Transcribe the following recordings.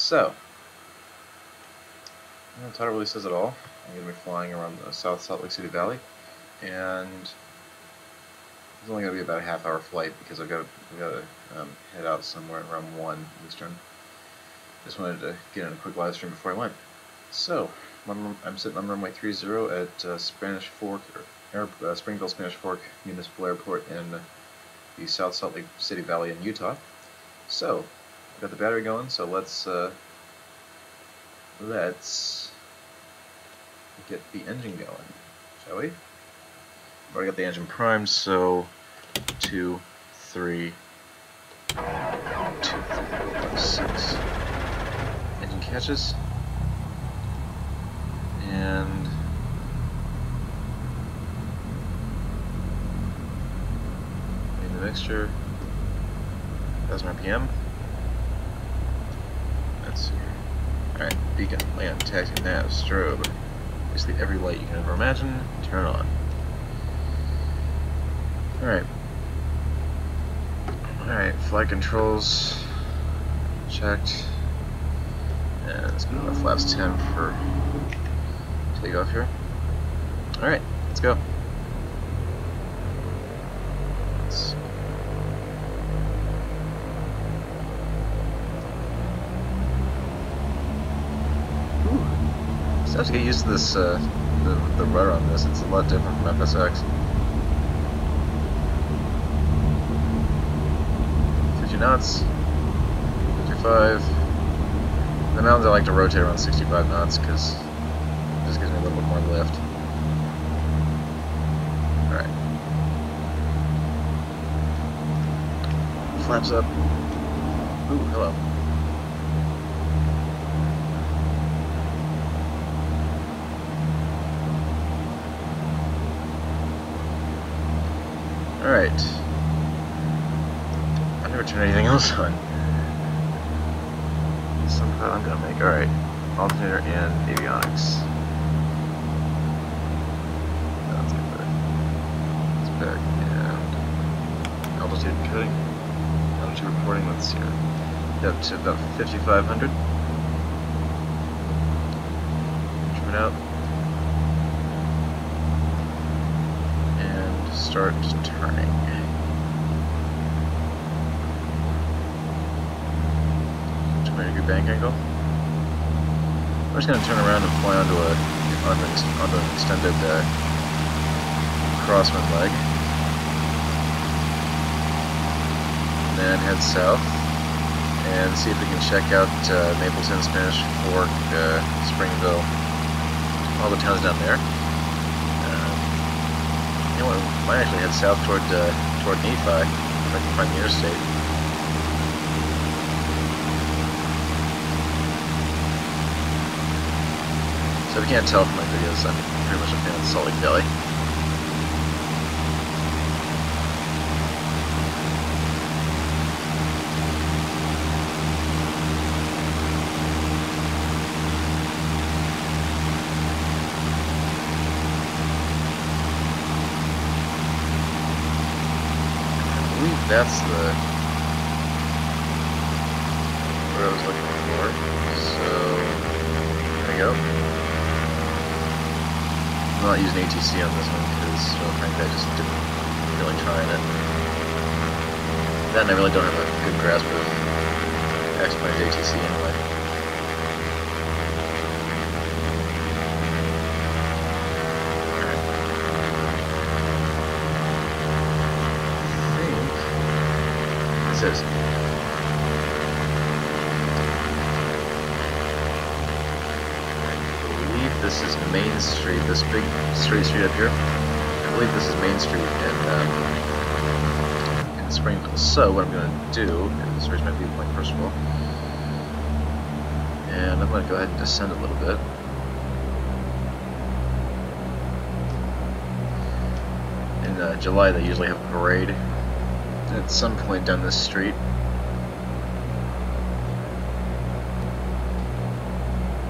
So, the title really says it all. I'm going to be flying around the South Salt Lake City Valley, and it's only going to be about a half-hour flight because I've got to head out somewhere around 1 Eastern. Just wanted to get in a quick live stream before I went. So, I'm sitting on runway 30 at Spanish Fork, Springville Spanish Fork Municipal Airport in the South Salt Lake City Valley in Utah. So, I've got the battery going, so let's get the engine going, shall we? I've already got the engine primed, so 2, 3, 2, 3, 4, 5, 6. Engine catches. And in the mixture, 1000 RPM. Let's see here. Alright, beacon, land, taxi, nav, strobe. Basically every light you can ever imagine, turn on. Alright, flight controls checked. And let's put on flaps 10 for takeoff here. Alright, let's go. I have to get used to this, the rudder on this. It's a lot different from FSX. 50 knots, 55. In the mountains I like to rotate around 65 knots because it just gives me a little bit more lift. Alright. Flaps up. Ooh, hello. Alright. I've never turned anything else on. Some cut I'm gonna make. Alright. Alternator and avionics. Let's get back. Let's back and altitude cutting. Altitude reporting, let's see here. Up to about 5,500. Trim it out. Start turning. 20-degree bank angle. We're just going to turn around and fly onto an extended crosswind leg. And then head south and see if we can check out Mapleton, Spanish Fork, Springville, all the towns down there. You know, we might actually head south toward Nephi, if I can find the interstate. So if you can't tell from my videos, I'm pretty much a fan of Salt Lake Valley. That's what I was looking for. So there we go. I'm not using ATC on this one because, well, frankly, I just didn't really try it. Then I really don't have a good grasp of X-Plane ATC anyway. Is. I believe this is Main Street, this big straight street up here. I believe this is Main Street in Springville. So what I'm going to do is raise my viewpoint first of all, and I'm going to go ahead and descend a little bit. In July they usually have a parade at some point down this street.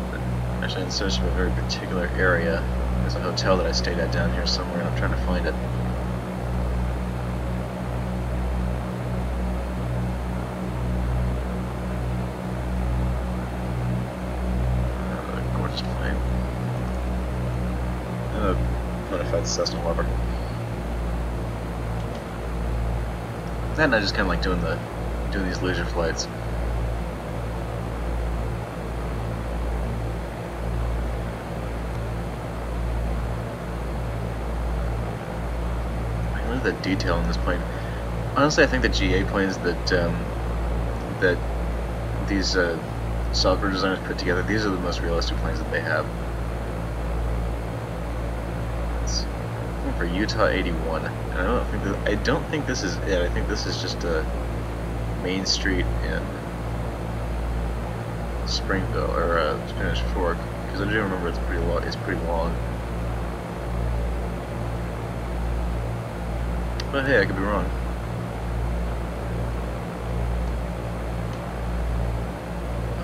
But actually in search of a very particular area. There's a hotel that I stayed at down here somewhere and I'm trying to find it. Cessna lover. That and I just kind of like doing these leisure flights. I love the detail in this plane. Honestly, I think the GA planes that these software designers put together, these are the most realistic planes that they have. It's for Utah 81, and I don't think this is it. I think this is just a Main Street in Springville or Spanish Fork, because I do remember it's pretty long. It's pretty long. But hey, I could be wrong.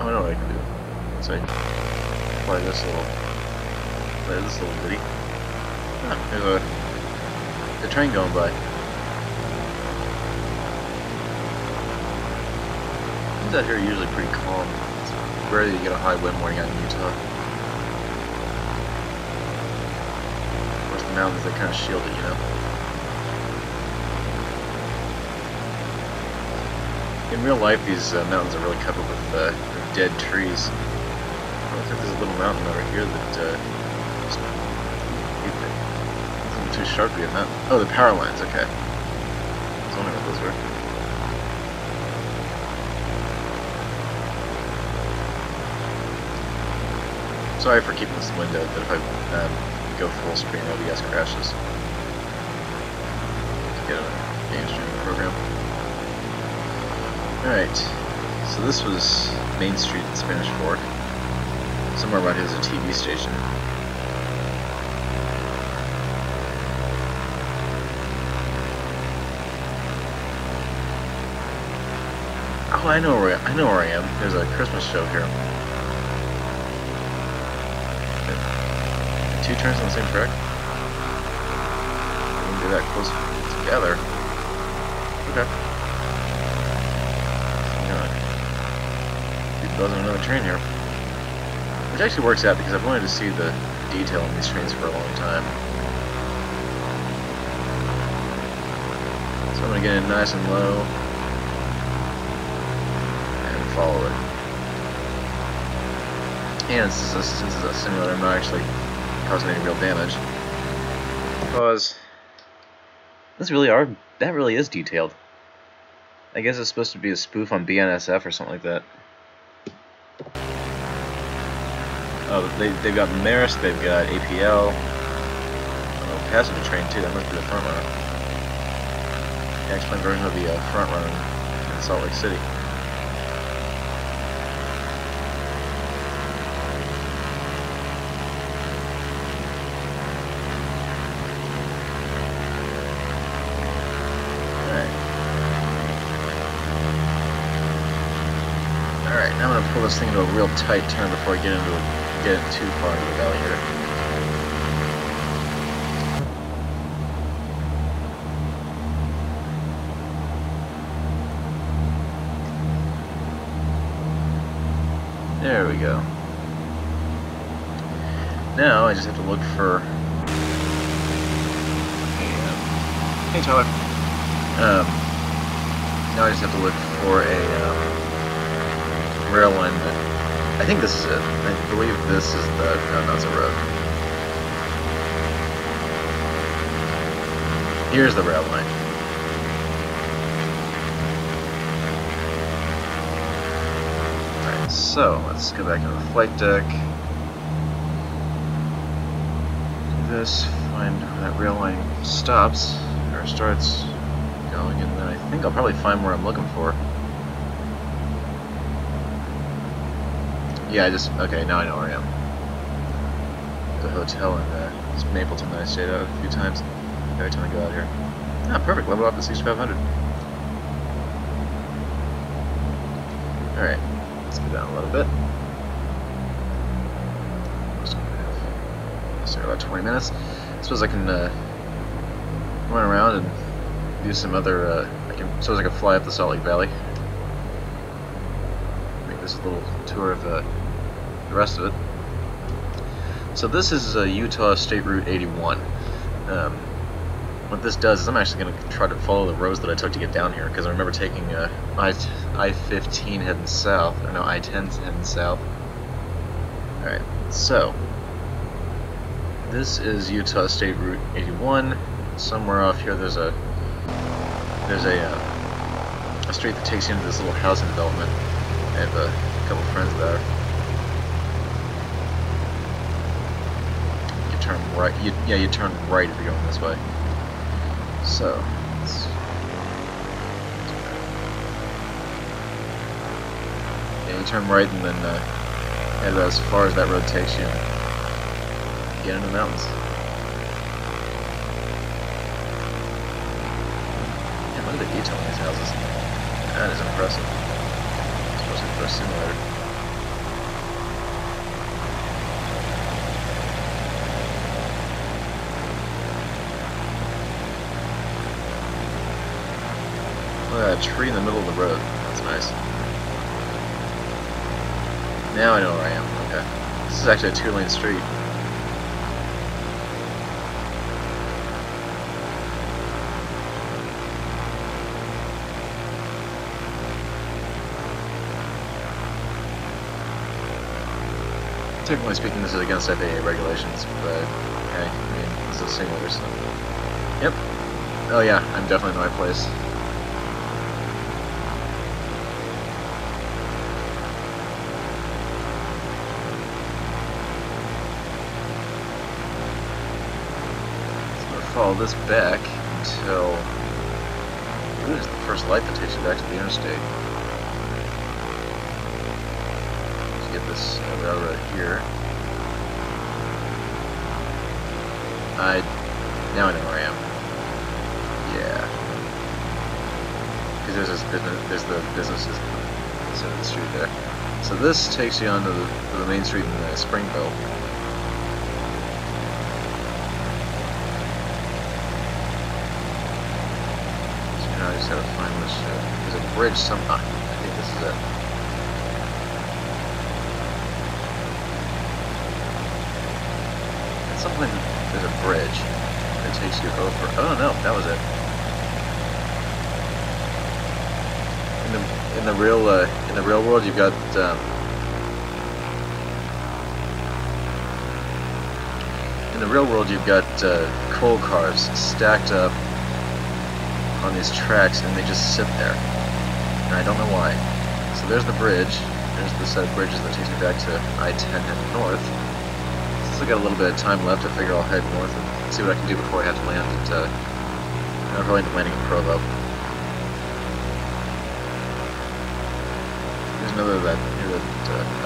I know what I can do. Let's say play this little bitty. Ah, there's a train going by. Things out here are usually pretty calm. It's rare that you get a high wind warning out in Utah. Of course, the mountains, they kind of shield it, you know. In real life, these mountains are really covered with dead trees. I don't think there's a little mountain over here that isn't too sharp to get that. Oh, the power lines. Okay. I was wondering what those were. Sorry for keeping this window, but if I go full screen, OBS crashes. To get a game streaming program. Alright, so this was Main Street in Spanish Fork. Somewhere around here is a TV station. Oh, I know where I am. There's a Christmas show here. Two trains on the same track? We can do that close together. Okay. Building another train here, which actually works out because I've wanted to see the detail in these trains for a long time. So I'm going to get in nice and low and follow it. And since this is a simulator, I'm not actually causing any real damage, because that really is detailed. I guess it's supposed to be a spoof on BNSF or something like that. Oh, they've got Marist, they've got APL, passenger train too, that must be the front runner. The X-Plane version of the front runner in Salt Lake City. Alright, now I'm going to pull this thing into a real tight turn before I get too far into the valley here. There we go. Now I just have to look for... Hey Tyler. Now I just have to look for a rail line that... I think this is it. I believe this is the... No, that's a road. Here's the rail line. Alright, so let's go back into the flight deck. Do this, find where that rail line stops, or starts going, and then I think I'll probably find where I'm looking for. Yeah, okay, now I know where I am. The hotel in Mapleton that I stayed at a few times every time I go out here. Ah, perfect, level up to 6500. Alright, let's go down a little bit. Let's say about 20 minutes. I suppose I can run around and do some other, suppose I can fly up the Salt Lake Valley. Make this a little tour of the rest of it. So this is Utah State Route 81. what this does is I'm actually going to try to follow the roads that I took to get down here, because I remember taking I-15 heading south, or no, I-10 heading south. Alright, so this is Utah State Route 81. Somewhere off here there's a street that takes you into this little housing development. I have a couple friends there. You turn right. You turn right if you're going this way. So, yeah, you turn right and then head about as far as that road takes you. Get into the mountains. Yeah, look at the detail in these houses. That is impressive. Especially for a simulator. Look at that tree in the middle of the road. That's nice. Now I know where I am. Okay. This is actually a 2-lane street. Technically speaking, this is against FAA regulations, but okay, I mean, this is a simulator, so. Yep. Oh yeah, I'm definitely in the right place. So I'm gonna follow this back until there's the first light that takes you back to the interstate. Get this route right here. Now I know where I am. Yeah. Because there's this business, there's the businesses in the street there. So this takes you onto the main street in Springville. So now I just gotta find this shit. There's a bridge somehow. I think this is it. Something, there's a bridge that takes you over. Oh no, that was it. In the real world, you've got coal cars stacked up on these tracks, and they just sit there. And I don't know why. So there's the bridge. There's the set of bridges that takes me back to I-10 heading north. Still got a little bit of time left. I figure I'll head north and see what I can do before I have to land at, I'm probably end up landing in Provo. There's another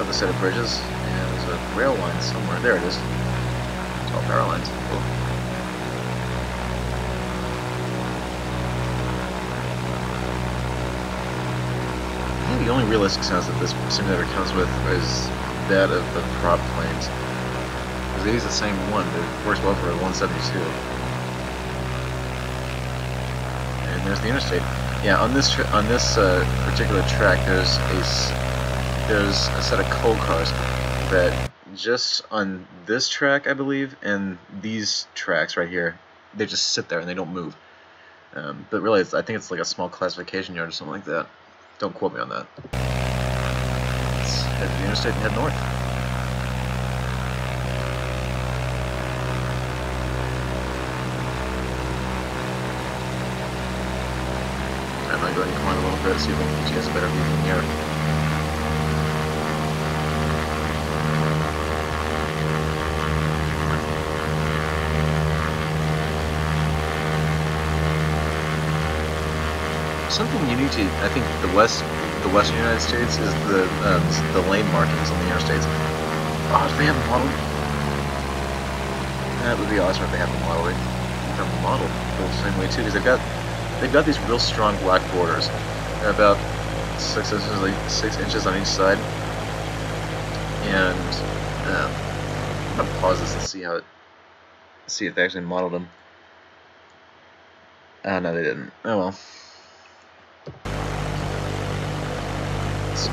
other set of bridges, and there's a rail line somewhere. There it is. 12 power lines. Cool. I think the only realistic sounds that this simulator comes with is that of the prop planes. They use the same one, but it works well for a 172. And there's the interstate. Yeah, on this particular track, there's a set of coal cars that just on this track, I believe, and these tracks right here, they just sit there and they don't move. But really, I think it's like a small classification yard or something like that. Don't quote me on that. Let's head to the interstate and head north. I'm going to go ahead and come on a little bit, see if I can get you guys a better view from here. Something unique to, I think, the western United States is the lane markings on the interstates. Oh, if they have them modeled, that would be awesome if they have them modeled. They're modeled the same way too, because they've got these real strong black borders. They're about 6 inches on each side. And I'm gonna pause this and see if they actually modeled them. No, they didn't. Oh well. So,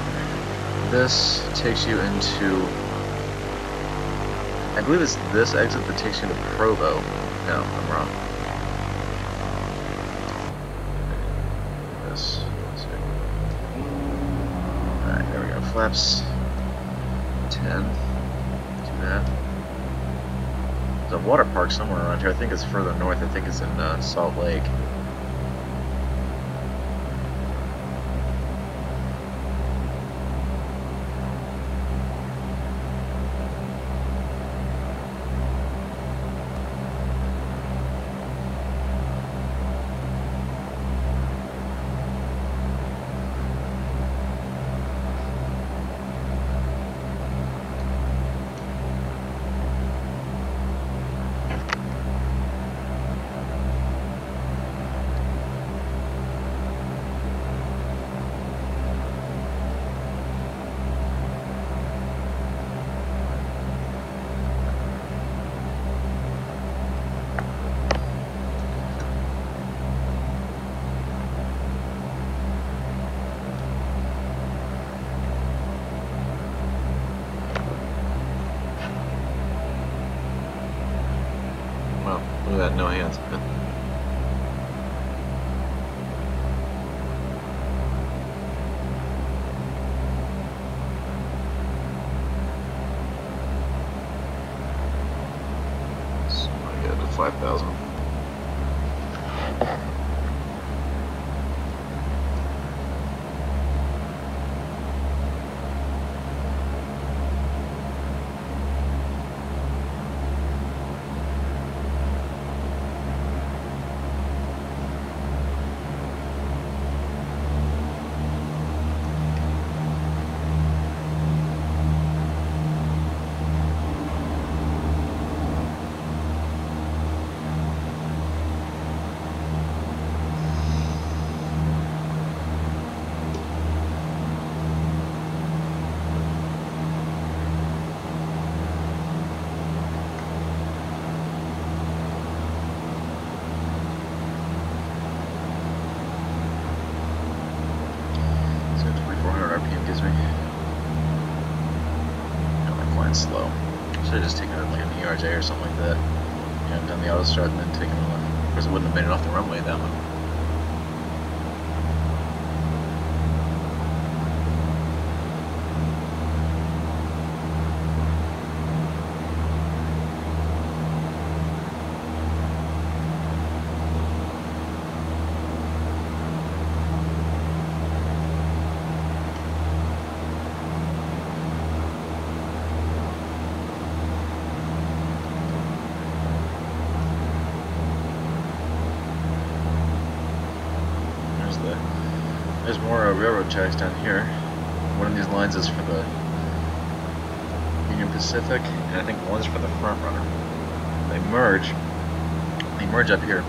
this takes you into, I believe it's this exit that takes you to Provo. No, I'm wrong. This. Alright, there we go. Flaps 10. Do that. There's a water park somewhere around here. I think it's further north. I think it's in Salt Lake. Wow, look at that, no hands. So I get it to 5,000. RPM gives me. No, I'm flying slow. Should have just taken it like an ERJ or something like that. Yeah, I've done the auto start and then taken it off. Of course, it wouldn't have made it off the runway that one. There's more railroad tracks down here. One of these lines is for the Union Pacific, and I think one's for the Front Runner. They merge up here,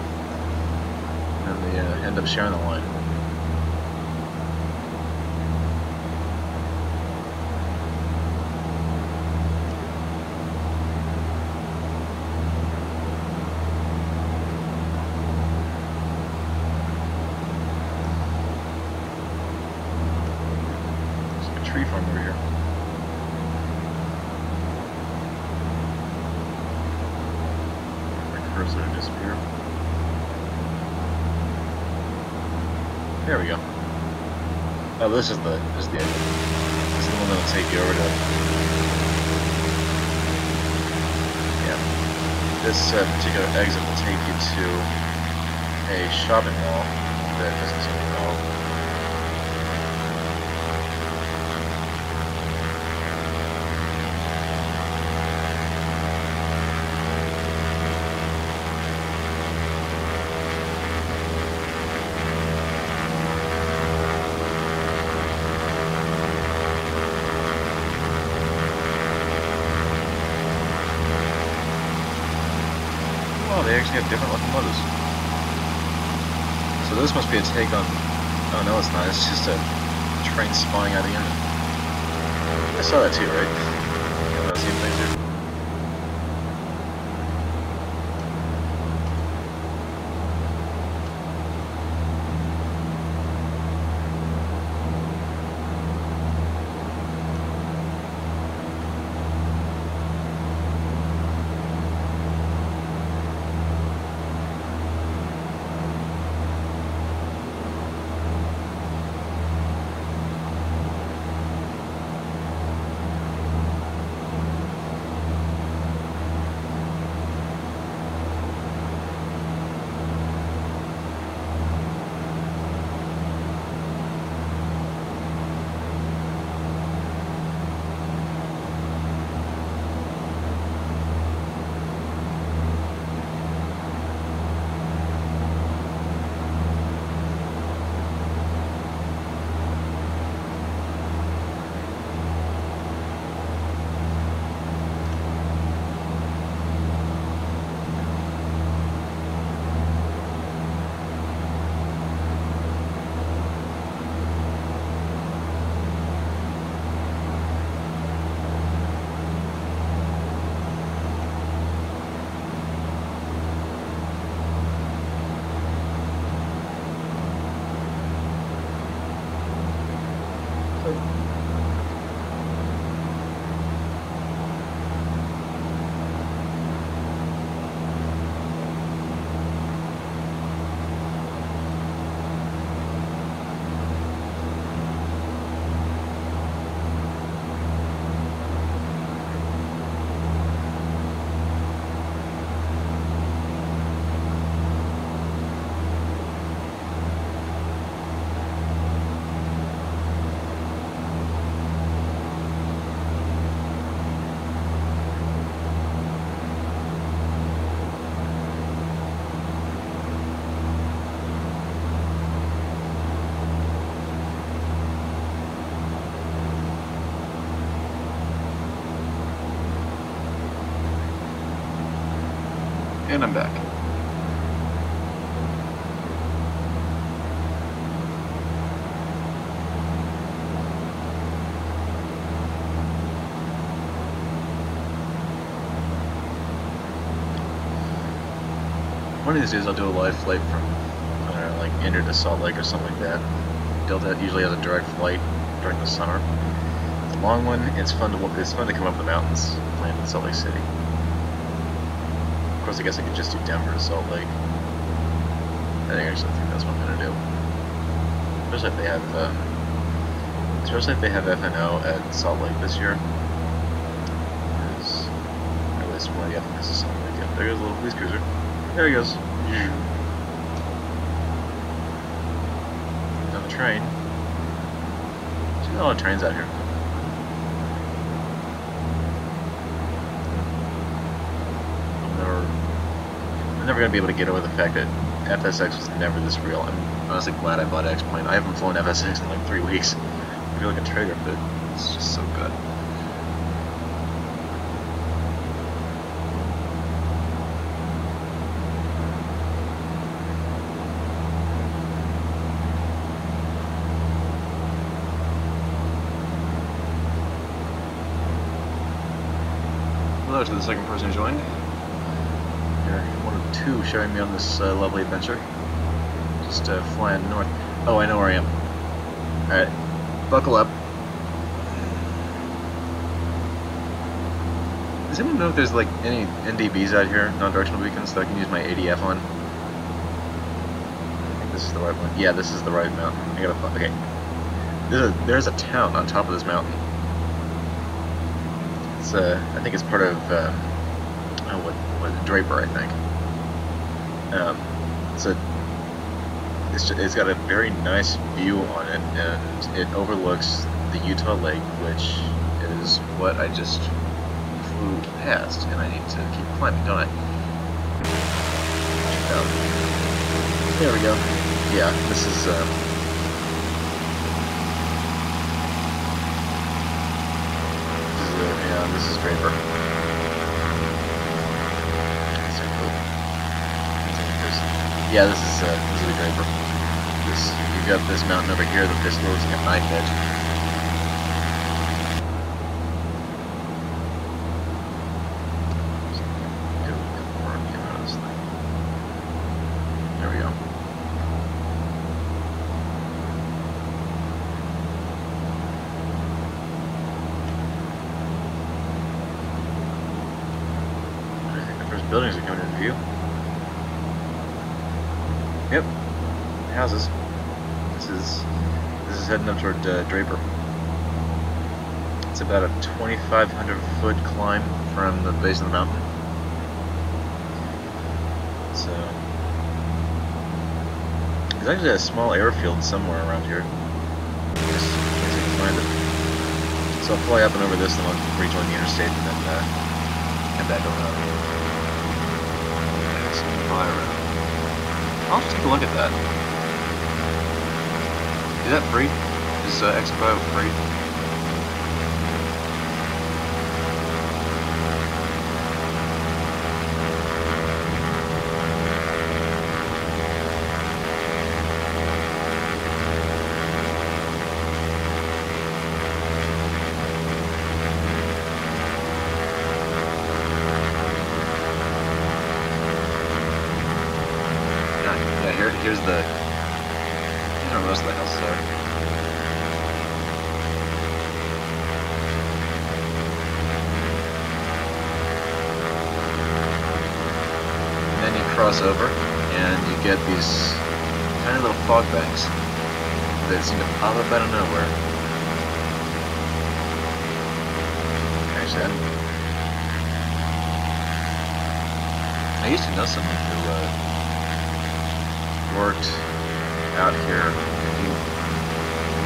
and they end up sharing the line. Tree farm over here. My cursor to disappear. There we go. Oh, this is the end. This is the one that'll take you over to. Yeah. This particular exit will take you to a shopping mall that this is called. Oh, they actually have different locomotives. So this must be a take on... Oh no, it's not. It's just a train spawning out of the engine. I saw that too, right? Yeah, I've seen things here. And I'm back. One of these days I'll do a live flight from, I don't know, like India to Salt Lake or something like that. Delta usually has a direct flight during the summer. It's a long one. It's fun to come up the mountains, land in Salt Lake City. Of course, I guess I could just do Denver to Salt Lake. I actually think that's what I'm gonna do. Especially if they have FNO at Salt Lake this year. Because at least one of the FNOs is Salt Lake. Yeah, there goes a little police cruiser. There he goes. On the train. There's a lot of trains out here. I'm never going to be able to get over the fact that FSX was never this real. I'm honestly glad I bought X-Plane. I haven't flown FSX in like 3 weeks. I feel like a traitor, but it's just so good. Hello to the second person who joined. You're one of two sharing me on this lovely adventure. Just flying north. Oh, I know where I am. Alright, buckle up. Does anyone know if there's like any NDBs out here, non-directional beacons, that I can use my ADF on? I think this is the right one. Yeah, this is the right mountain. I gotta. Okay. There's a town on top of this mountain. I think it's part of Draper, I think. It's got a very nice view on it, and it overlooks the Utah Lake, which is what I just flew past, and I need to keep climbing, don't I? There we go. Yeah, this is. This is Draper. So cool. Yeah, this is the Draper. You've got this mountain over here that just looks like a knife edge. There we go. Buildings are coming into view. Yep, houses. This is heading up toward Draper. It's about a 2,500-foot climb from the base of the mountain. So there's actually a small airfield somewhere around here. Just can't seem to find it. So I'll fly up and over this, and I'll rejoin the interstate, and then head back over. I'll just take a look at that. Is that free? Is Expo free? Here's where most of the houses are. And then you cross over, and you get these tiny little fog banks that seem to pop up out of nowhere. Actually, I used to know someone who worked out here. He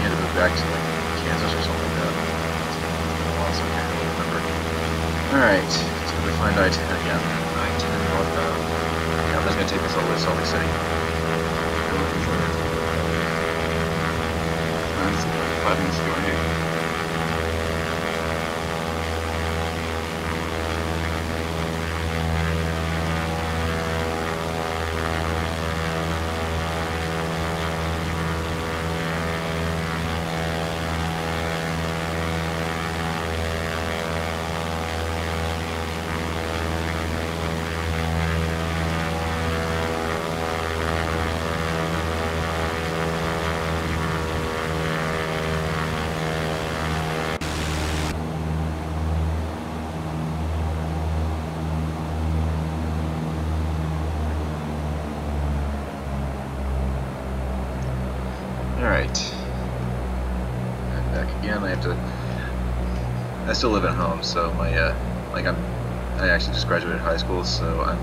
had to move back to like Kansas or something like that. It's been a while, so I can't really remember. Alright, let's go to find I-10 again. I-10 northbound. Yeah, I'm just going to take this all the way to Salt Lake City. That's 5 minutes ago here. Alright. I'm back again. I still live at home, so my, I actually just graduated high school, so I'm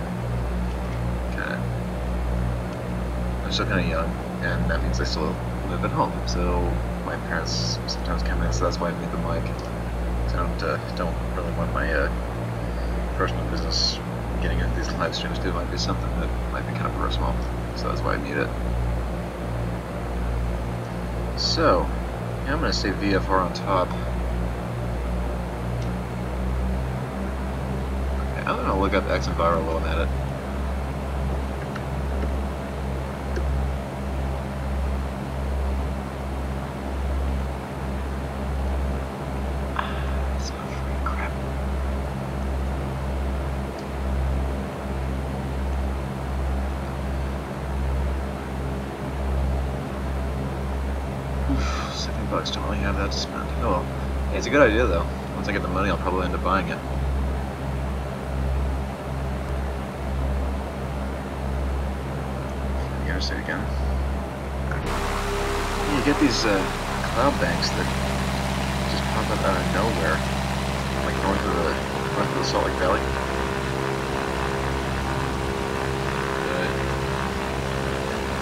still kinda young, and that means I still live at home, so my parents sometimes come in, so that's why I need the mic. So I don't really want my, personal business getting into these live streams, because it might be something that might be kind of personal, so that's why I need it. So, yeah, I'm going to say VFR on top. Okay, I'm going to look up X and Viral while I'm at it. $70 don't really have that to spend. Oh well. Hey, it's a good idea though. Once I get the money, I'll probably end up buying it. The interstate again. You get these cloud banks that just pop up out of nowhere, like north of the Salt Lake Valley.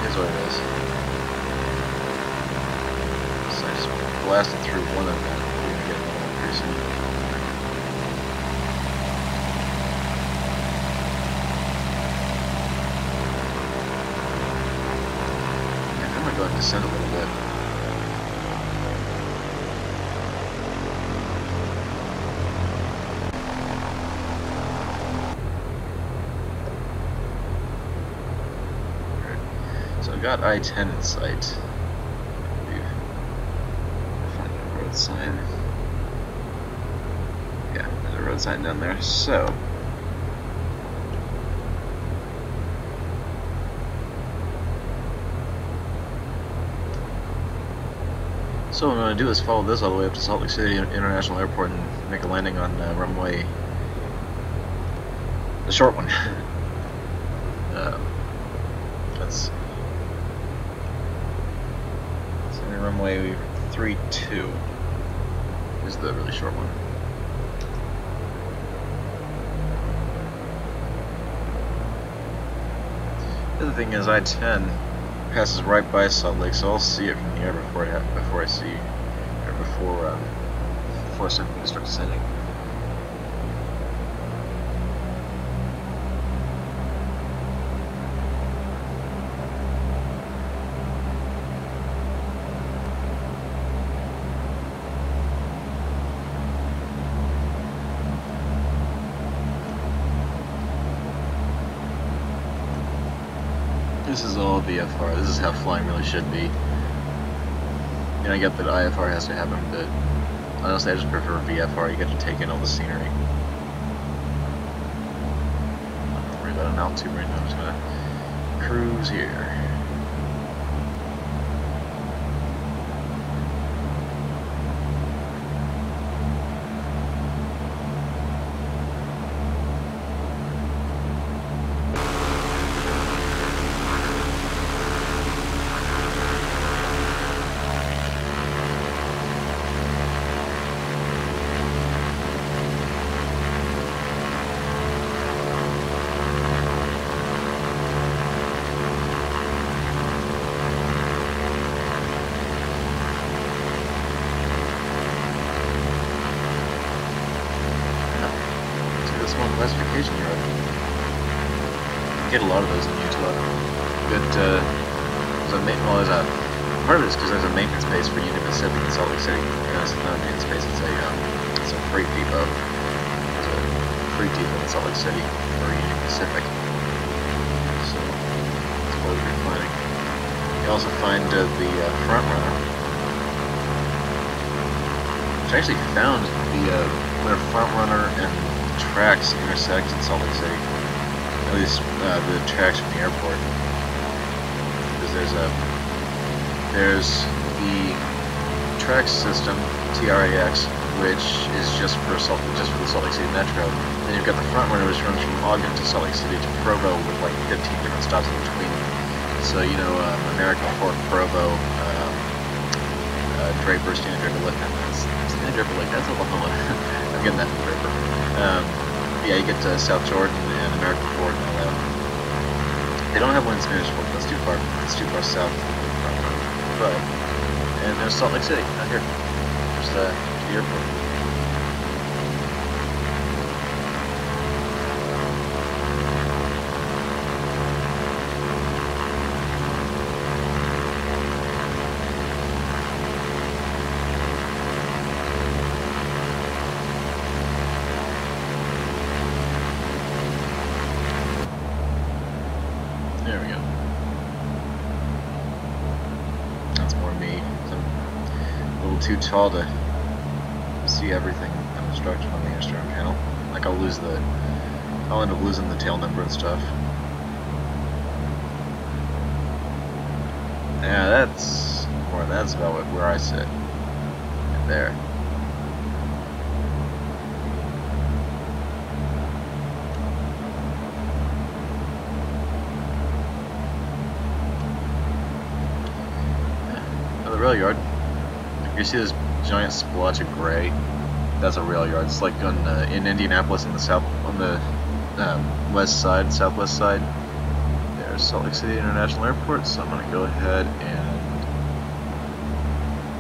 Here's what it is. Blasted through one of them. We're gonna get another one pretty soon. Yeah, I'm gonna go ahead and descend a little bit. Alright. So I've got I-10 in sight. Sign. Yeah, there's a road sign down there. So, what I'm going to do is follow this all the way up to Salt Lake City International Airport and make a landing on runway, the short one. Let's see. So runway 32. Is the really short one. The other thing is I-10 passes right by Salt Lake, so I'll see it from the air before I start descending. This is all VFR. This is how flying really should be. And I get that IFR has to happen, but honestly I just prefer VFR. You get to take in all the scenery. I'm not worried about an altitude right now. I'm just gonna cruise here. Classification here. I get a lot of those in Utah. But part of it is because there's a maintenance base for Union Pacific in Salt Lake City. It's not a maintenance base; it's a freight depot. There's a freight depot in Salt Lake City for Union Pacific. So that's what we're finding. You also find the front runner, which I actually found where front runner and tracks intersect in Salt Lake City. At least the tracks from the airport. Because there's the track system, TRAX, which is just for the Salt Lake City Metro. Then you've got the front runner, which runs from Ogden to Salt Lake City to Provo with like 15 different stops in between. So American Fork, Provo, Draper, Standard Draper Lake. Standard Draper Lake, that's Oklahoma. I'm getting that from Draper. Yeah, you get to South Jordan and American Fort and all that. They don't have one in Spanish Fort, that's too far. It's too far south. But, and there's Salt Lake City, out here. There's the airport. There we go. That's more me. I'm a little too tall to see everything obstructed on the instrument panel. Like I'll end up losing the tail number and stuff. Yeah, that's about where I sit. Right there. The rail yard. You see this giant splotch of gray? That's a rail yard. It's like in Indianapolis in the south, on the west side, southwest side. There's Salt Lake City International Airport. So I'm gonna go ahead and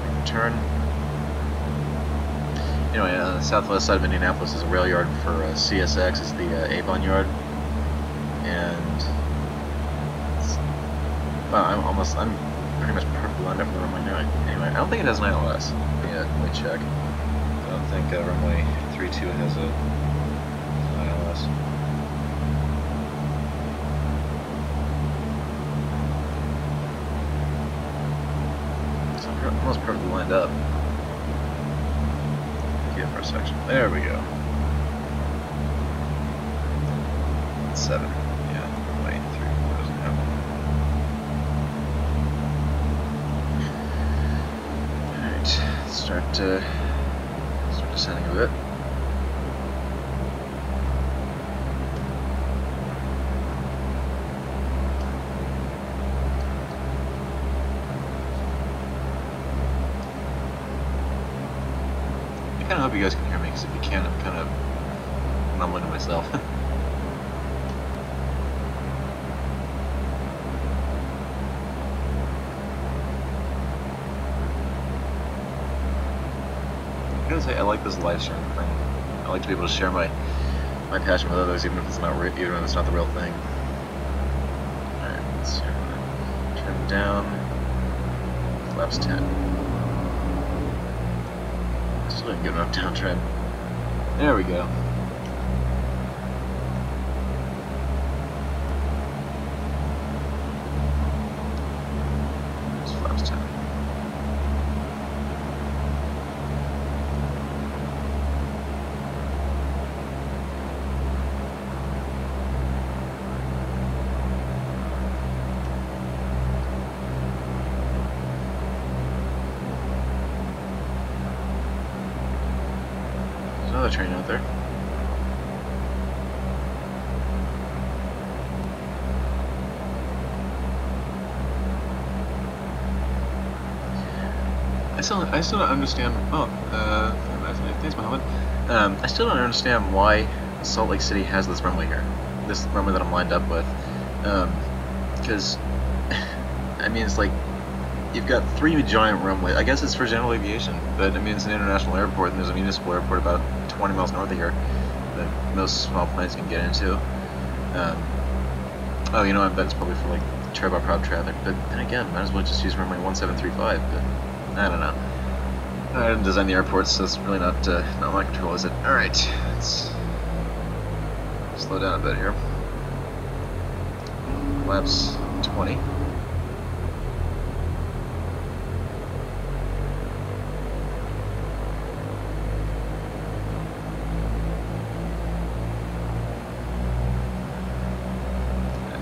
make a turn. Anyway, on the southwest side of Indianapolis is a rail yard for CSX. It's the Avon yard, and I'm pretty much perfectly lined up for the runway now. Anyway, I don't think it has an ILS. Let me check. I don't think runway 32 has an ILS. So I'm almost perfectly lined up. Give for a section. There we go. 7. Yeah, runway 3 doesn't have one. Start descending a bit. I kind of hope you guys can hear me, because if you can, I'm kind of mumbling to myself. I gotta say, I like this live stream thing. I like to be able to share my passion with others, even if it's not the real thing. Alright, let's see. Turn down. Flaps 10. Still didn't get enough down trim. There we go. It's flaps 10. Another train out there. I still don't understand. Thanks, Mohammed. I still don't understand why Salt Lake City has this runway here. This runway that I'm lined up with. Because I mean, it's like you've got 3 giant runways. I guess it's for general aviation, but I mean it's an international airport, and there's a municipal airport about 20 miles north of here that most small planes can get into. Oh, you know, I bet it's probably for like turboprop traffic, but then again, might as well just use runway 1735. But I don't know. I didn't design the airport, so it's really not my control, is it? All right, let's slow down a bit here. Flaps 20.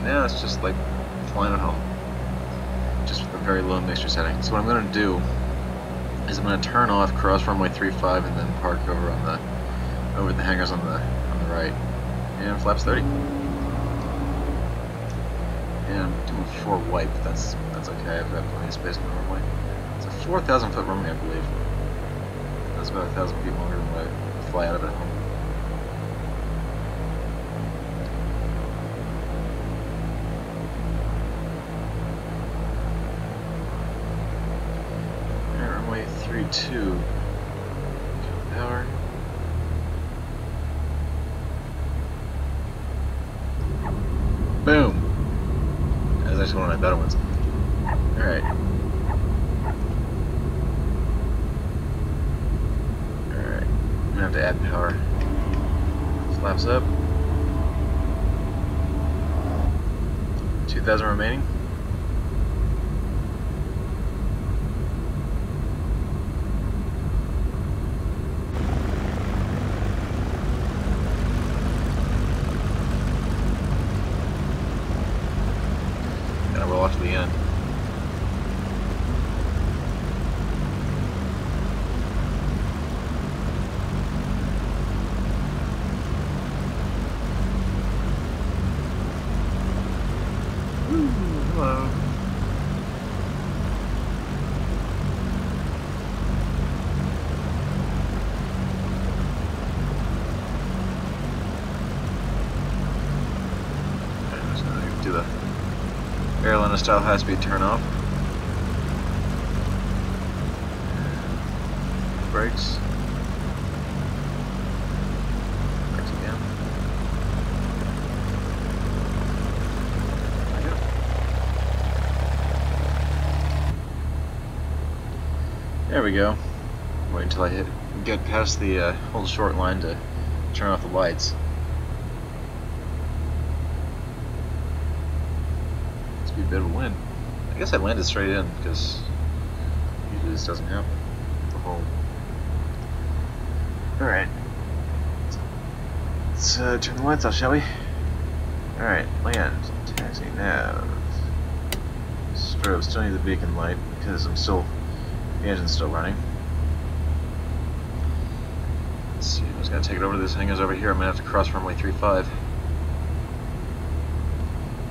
Now it's just like flying at home, just with a very low mixture setting. So what I'm going to do is I'm going to turn off cross runway 35 and then park over the hangars on the right, and flaps 30. And I'm doing 4 wipe. That's okay. I've got plenty of space on the runway. So 4,000 foot runway, I believe. That's about 1,000 feet longer than what I fly out of at home. Alright, runway 32. Power. Boom! That was actually one of my better ones. Alright. Alright. I'm gonna have to add power. Flaps up. 2,000 remaining. Gotta roll off to the end. Hello. I'm just gonna do the Airline style high-speed turn off. Brakes. Brakes again. There we go. Wait until I get past the whole short line to turn off the lights. It's be a bit of a wind. I guess I landed straight in because usually this doesn't happen. The whole. All right. Let's turn the lights off, shall we? All right, land, taxi, nav. Strobe. Still need the beacon light because the engine's still running. Let's see, I'm just gonna take it over to this hangar's over here. I'm gonna have to cross runway 35.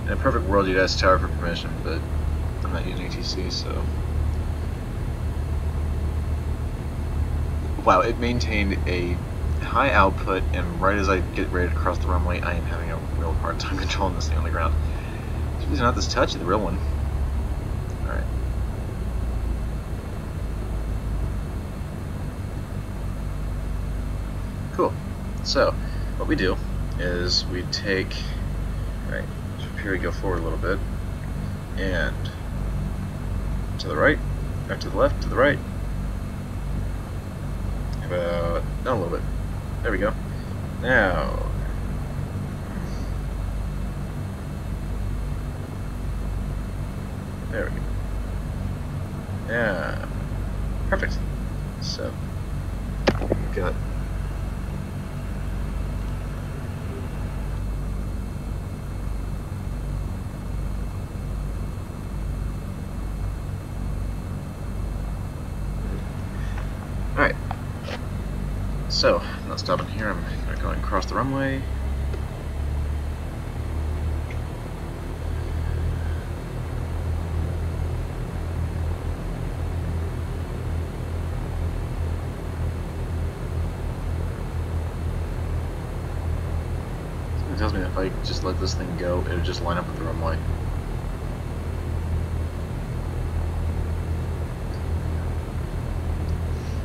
In a perfect world, you'd ask tower for permission, but I'm not using ATC, so. Wow, it maintained a high output, and right as I get ready to cross the runway, I am having a real hard time controlling this thing on the ground. It's not this touchy, the real one. Alright. Cool. So, what we do is we take, right, here we go forward a little bit, and to the right, back to the left, to the right, about, down a little bit, there we go. Now, there we go. Yeah, perfect. So, we've got Alright, so not stopping here, I'm going to go and cross the runway. It tells me that if I just let this thing go, it'll just line up with the runway.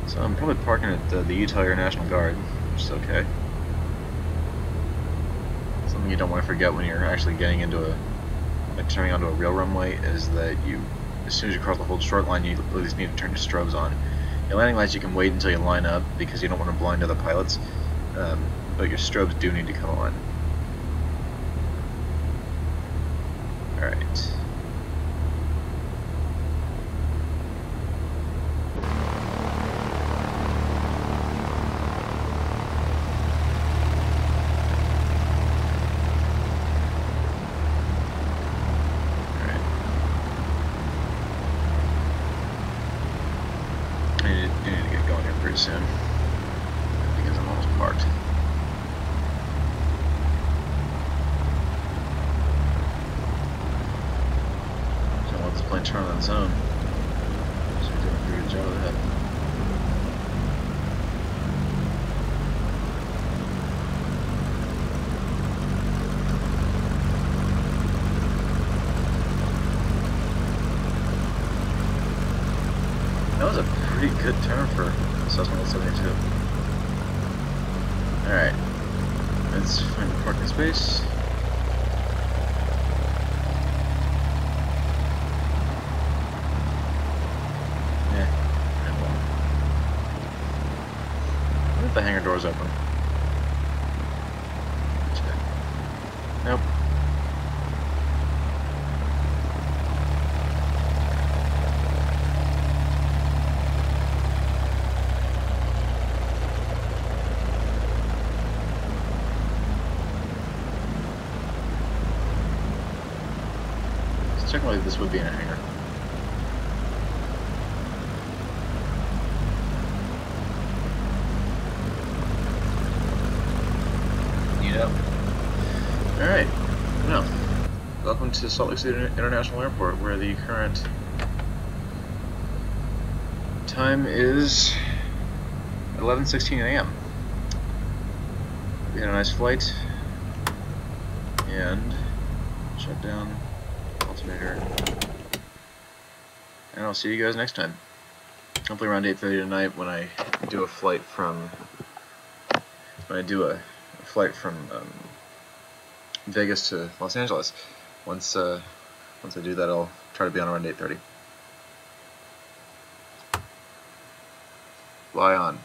So I'm probably parking at the Utah Air National Guard, which is okay. Something you don't want to forget when you're actually getting into turning onto a real runway is that as soon as you cross the whole short line, you at least need to turn your strobes on. Your landing lights you can wait until you line up because you don't want to blind other pilots, but your strobes do need to come on. Alright. Pretty soon because I'm almost parked. So I'll let this plane turn on its own. So we're doing a pretty good a pretty good turn for Cessna U77. Alright, let's find the parking space. What if the hangar door's open? Nope. Let's check whether this would be in a hangar. Alright, now, welcome to Salt Lake City International Airport, where the current time is 11:16 a.m. We had a nice flight, and shut down alternator, and I'll see you guys next time. Hopefully around 8:30 tonight when I do a flight from, Vegas to Los Angeles. Once I do that, I'll try to be on around 8:30. Fly on.